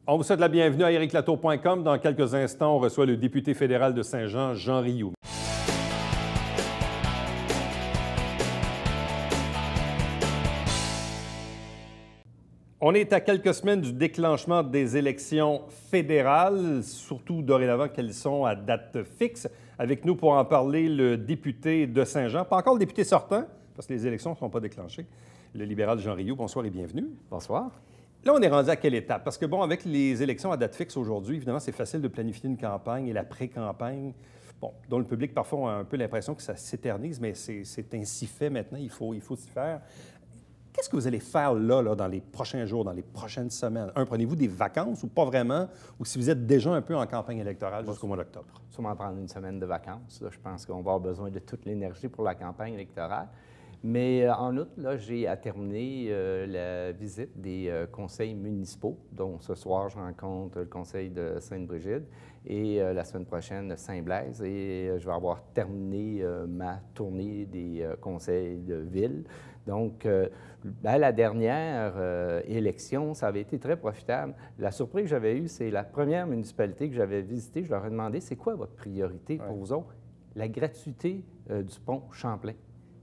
On vous souhaite la bienvenue à ericlatour.com. Dans quelques instants, on reçoit le député fédéral de Saint-Jean, Jean Rioux. On est à quelques semaines du déclenchement des élections fédérales, surtout dorénavant qu'elles sont à date fixe. Avec nous pour en parler, le député de Saint-Jean, pas encore le député sortant, parce que les élections ne sont pas déclenchées, le libéral Jean Rioux. Bonsoir et bienvenue. Bonsoir. Là, on est rendu à quelle étape? Parce que, bon, avec les élections à date fixe aujourd'hui, évidemment, c'est facile de planifier une campagne et la pré-campagne, bon, dont le public, parfois, a un peu l'impression que ça s'éternise, mais c'est ainsi fait maintenant, il faut s'y faire. Qu'est-ce que vous allez faire là, dans les prochains jours, dans les prochaines semaines? Prenez-vous des vacances ou pas vraiment? Ou si vous êtes déjà un peu en campagne électorale jusqu'au mois d'octobre? Sûrement prendre une semaine de vacances. Là, je pense qu'on va avoir besoin de toute l'énergie pour la campagne électorale. Mais en août, là, j'ai à terminer la visite des conseils municipaux, dont ce soir, je rencontre le conseil de Sainte-Brigide et la semaine prochaine, Saint-Blaise. Et je vais avoir terminé ma tournée des conseils de ville. Donc, à la dernière élection, ça avait été très profitable. La surprise que j'avais eue, c'est la première municipalité que j'avais visitée. Je leur ai demandé, c'est quoi votre priorité pour vous autres? La gratuité du pont Champlain.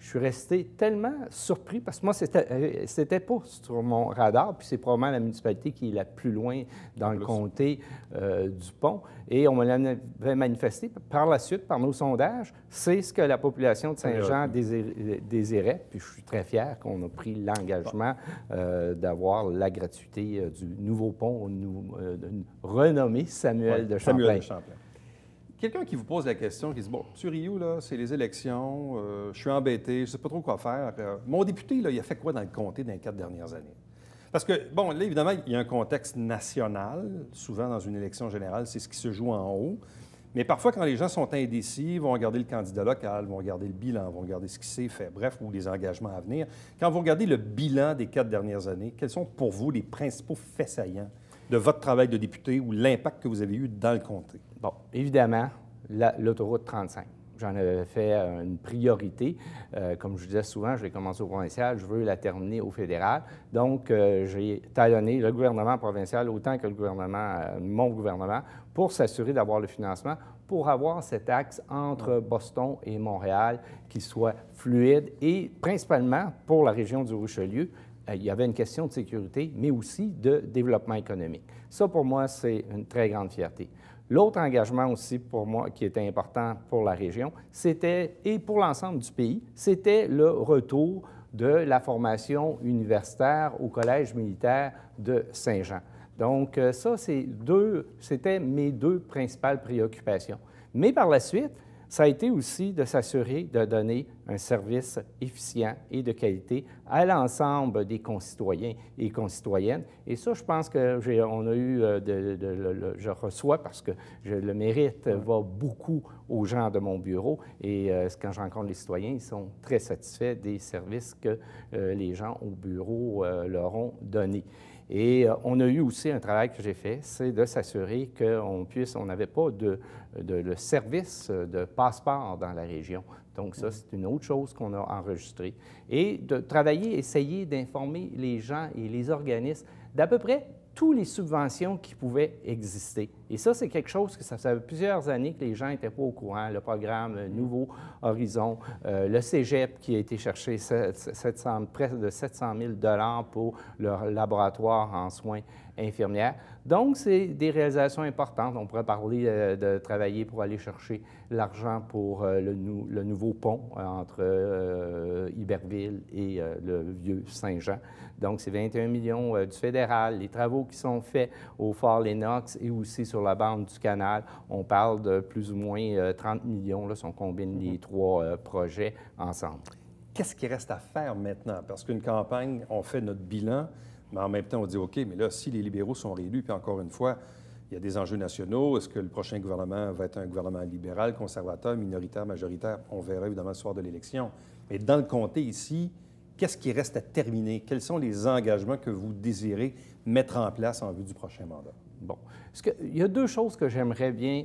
Je suis resté tellement surpris parce que moi, c'était pas sur mon radar, puis c'est probablement la municipalité qui est la plus loin dans le comté du pont. Et on me l'avait manifesté par la suite, par nos sondages, c'est ce que la population de Saint-Jean désirait. Puis je suis très fier qu'on a pris l'engagement d'avoir la gratuité du nouveau pont renommé Samuel de Champlain. Samuel de Champlain. Quelqu'un qui vous pose la question, qui dit « Bon, M. Rioux, là, c'est les élections, je suis embêté, je ne sais pas trop quoi faire. Mon député, là, il a fait quoi dans le comté dans les 4 dernières années? » Parce que, bon, là, évidemment, il y a un contexte national. Souvent, dans une élection générale, c'est ce qui se joue en haut. Mais parfois, quand les gens sont indécis, ils vont regarder le candidat local, vont regarder le bilan, vont regarder ce qui s'est fait, bref, ou les engagements à venir. Quand vous regardez le bilan des 4 dernières années, quels sont pour vous les principaux faits saillants de votre travail de député ou l'impact que vous avez eu dans le comté? Bon, évidemment, l'autoroute 35. J'en avais fait une priorité. Comme je disais souvent, je l'ai commencé au provincial, je veux la terminer au fédéral. Donc, j'ai talonné le gouvernement provincial autant que mon gouvernement pour s'assurer d'avoir le financement, pour avoir cet axe entre Boston et Montréal qui soit fluide et principalement pour la région du Richelieu. Il y avait une question de sécurité, mais aussi de développement économique. Ça, pour moi, c'est une très grande fierté. L'autre engagement aussi pour moi qui était important pour la région, c'était, et pour l'ensemble du pays, c'était le retour de la formation universitaire au Collège militaire de Saint-Jean. Donc ça, c'était mes deux principales préoccupations. Mais par la suite, ça a été aussi de s'assurer de donner un service efficient et de qualité à l'ensemble des concitoyens et concitoyennes. Et ça, je pense que on a eu, je reçois parce que le mérite va beaucoup aux gens de mon bureau. Et quand je rencontre les citoyens, ils sont très satisfaits des services que les gens au bureau leur ont donnés. Et on a eu aussi un travail que j'ai fait, c'est de s'assurer on n'avait pas le service de passeport dans la région. Donc ça, c'est une autre chose qu'on a enregistrée. Et de travailler, essayer d'informer les gens et les organismes d'à peu près toutes les subventions qui pouvaient exister. Et ça, c'est quelque chose que ça faisait plusieurs années que les gens n'étaient pas au courant. Le programme Nouveau Horizon, le cégep qui a été chercher près de 700 000 $ pour leur laboratoire en soins infirmières. Donc, c'est des réalisations importantes. On pourrait parler de travailler pour aller chercher l'argent pour le nouveau pont entre Iberville et le vieux Saint-Jean. Donc, c'est 21 millions du fédéral. Les travaux qui sont faits au Fort Lennox et aussi sur la bande du canal, on parle de plus ou moins 30 millions là, si on combine les trois projets ensemble. Qu'est-ce qui reste à faire maintenant? Parce qu'une campagne, on fait notre bilan, mais en même temps, on dit OK, mais là, si les libéraux sont réélus, puis encore une fois, il y a des enjeux nationaux. Est-ce que le prochain gouvernement va être un gouvernement libéral, conservateur, minoritaire, majoritaire? On verra évidemment le soir de l'élection. Mais dans le comté ici, qu'est-ce qui reste à terminer? Quels sont les engagements que vous désirez mettre en place en vue du prochain mandat? Bon. Il y a deux choses que j'aimerais bien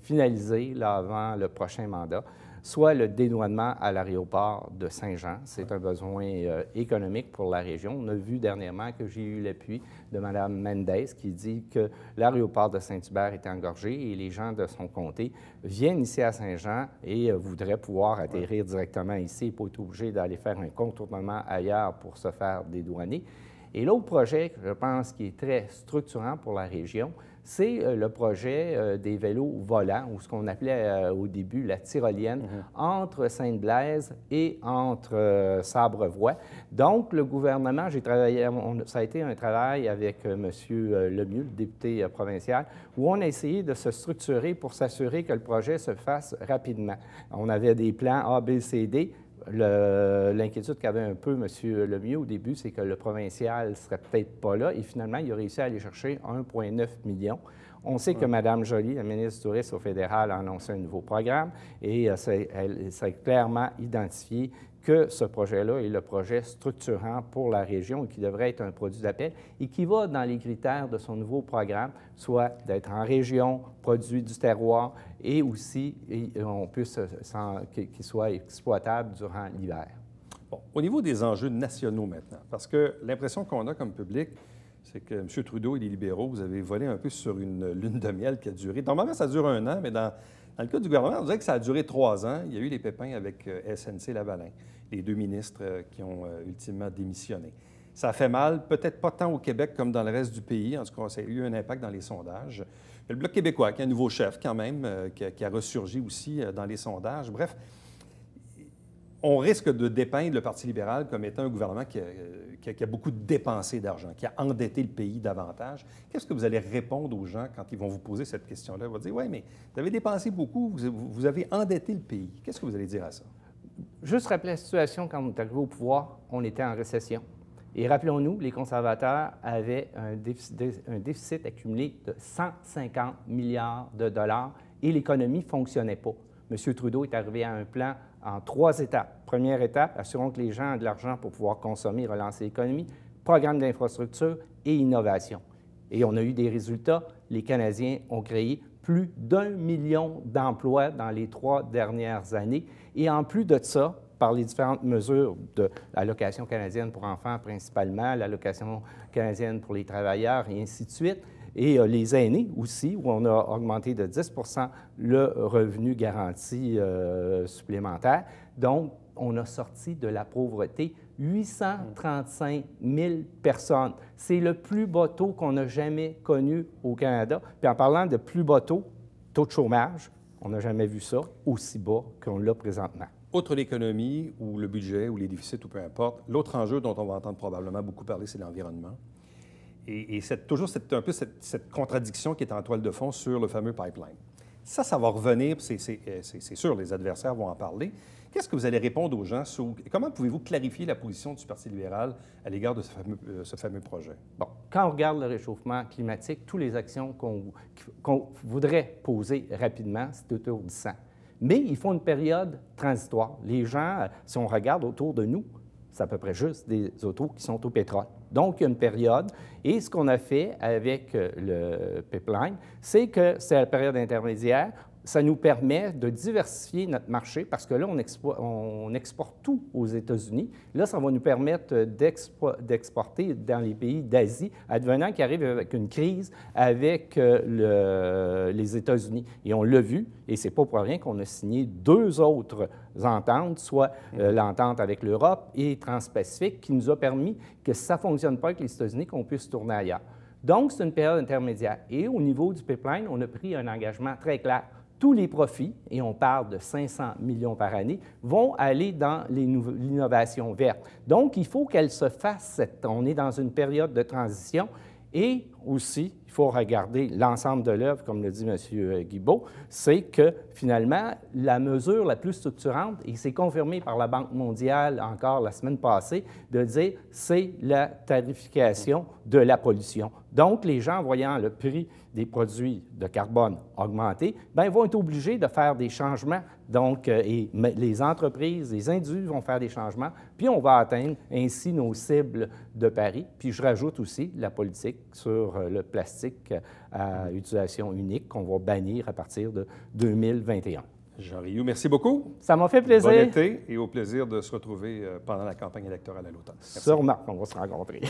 finaliser là, avant le prochain mandat. soit le dédouanement à l'aéroport de Saint-Jean. C'est un besoin économique pour la région. On a vu dernièrement que j'ai eu l'appui de Mme Mendez qui dit que l'aéroport de Saint-Hubert est engorgé et les gens de son comté viennent ici à Saint-Jean et voudraient pouvoir atterrir directement ici et pas être obligés d'aller faire un contournement ailleurs pour se faire dédouaner. Et l'autre projet, je pense, qui est très structurant pour la région, c'est le projet des vélos volants, ou ce qu'on appelait au début la tyrolienne, entre Sainte-Blaise et entre Sabrevois. Donc, le gouvernement, j'ai travaillé, ça a été un travail avec M. Lemieux, le député provincial, où on a essayé de se structurer pour s'assurer que le projet se fasse rapidement. On avait des plans A, B, C, D. L'inquiétude qu'avait un peu M. Lemieux au début, c'est que le provincial ne serait peut-être pas là. Et finalement, il a réussi à aller chercher 1,9 million. On sait que Mme Joly, la ministre du Tourisme au fédéral, a annoncé un nouveau programme et elle s'est clairement identifié que ce projet-là est le projet structurant pour la région et qui devrait être un produit d'appel et qui va dans les critères de son nouveau programme, soit d'être en région, produit du terroir et aussi on puisse qu'il soit exploitable durant l'hiver. Bon, au niveau des enjeux nationaux maintenant, parce que l'impression qu'on a comme public, c'est que M. Trudeau et les libéraux, vous avez volé un peu sur une lune de miel qui a duré. Normalement, ça dure 1 an, mais dans le cas du gouvernement, on dirait que ça a duré 3 ans. Il y a eu les pépins avec SNC-Lavalin, les 2 ministres qui ont ultimement démissionné. Ça a fait mal, peut-être pas tant au Québec comme dans le reste du pays. En tout cas, ça a eu un impact dans les sondages. Il y a le Bloc québécois, qui a un nouveau chef quand même, qui a ressurgi aussi dans les sondages. Bref, on risque de dépeindre le Parti libéral comme étant un gouvernement qui a beaucoup dépensé d'argent, qui a endetté le pays davantage. Qu'est-ce que vous allez répondre aux gens quand ils vont vous poser cette question-là? Ils vont dire, oui, mais vous avez dépensé beaucoup, vous avez endetté le pays. Qu'est-ce que vous allez dire à ça? Juste rappeler la situation quand on est arrivé au pouvoir, on était en récession. Et rappelons-nous, les conservateurs avaient un déficit accumulé de 150 milliards de dollars et l'économie ne fonctionnait pas. M. Trudeau est arrivé à un plan en 3 étapes. Première étape, assurons que les gens ont de l'argent pour pouvoir consommer, relancer l'économie, programme d'infrastructure et innovation. Et on a eu des résultats. Les Canadiens ont créé plus d'1 million d'emplois dans les 3 dernières années. Et en plus de ça, par les différentes mesures de l'allocation canadienne pour enfants principalement, l'allocation canadienne pour les travailleurs et ainsi de suite, et les aînés aussi, où on a augmenté de 10 le revenu garanti supplémentaire. Donc, on a sorti de la pauvreté 835 000 personnes. C'est le plus bas taux qu'on a jamais connu au Canada. Puis en parlant de plus bas taux de chômage, on n'a jamais vu ça aussi bas qu'on l'a présentement. Outre l'économie ou le budget ou les déficits ou peu importe, l'autre enjeu dont on va entendre probablement beaucoup parler, c'est l'environnement. Et c'est toujours un peu cette contradiction qui est en toile de fond sur le fameux pipeline. Ça va revenir, c'est sûr, les adversaires vont en parler. Qu'est-ce que vous allez répondre aux gens sur... Comment pouvez-vous clarifier la position du Parti libéral à l'égard de ce fameux projet? Bon, quand on regarde le réchauffement climatique, toutes les actions qu'on voudrait poser rapidement, c'est autour-dissant. Mais il faut une période transitoire. Les gens, si on regarde autour de nous, c'est à peu près juste des autos qui sont au pétrole. Donc, il y a une période. Et ce qu'on a fait avec le pipeline, c'est que c'est la période intermédiaire. Ça nous permet de diversifier notre marché parce que là, on exporte tout aux États-Unis. Là, ça va nous permettre d'exporter dans les pays d'Asie, advenant qu'il arrive avec une crise avec les États-Unis. Et on l'a vu, et c'est pas pour rien qu'on a signé 2 autres ententes, soit l'entente avec l'Europe et Trans-Pacifique, qui nous a permis que si ça ne fonctionne pas avec les États-Unis, qu'on puisse tourner ailleurs. Donc, c'est une période intermédiaire. Et au niveau du pipeline, on a pris un engagement très clair. Tous les profits, et on parle de 500 millions par année, vont aller dans l'innovation verte. Donc, il faut qu'elle se fasse. On est dans une période de transition et aussi, il faut regarder l'ensemble de l'œuvre, comme le dit M. Guilbeault, c'est que finalement, la mesure la plus structurante, et c'est confirmé par la Banque mondiale encore la semaine passée, de dire c'est la tarification de la pollution. Donc, les gens, voyant le prix des produits de carbone augmenter, bien, vont être obligés de faire des changements. Donc, les entreprises, les individus vont faire des changements, puis on va atteindre ainsi nos cibles de Paris. Puis je rajoute aussi la politique sur le plastique à utilisation unique qu'on va bannir à partir de 2021. Jean Rioux, merci beaucoup. Ça m'a fait plaisir. Bon été et au plaisir de se retrouver pendant la campagne électorale à l'automne. Sûrement qu'on va se rencontrer.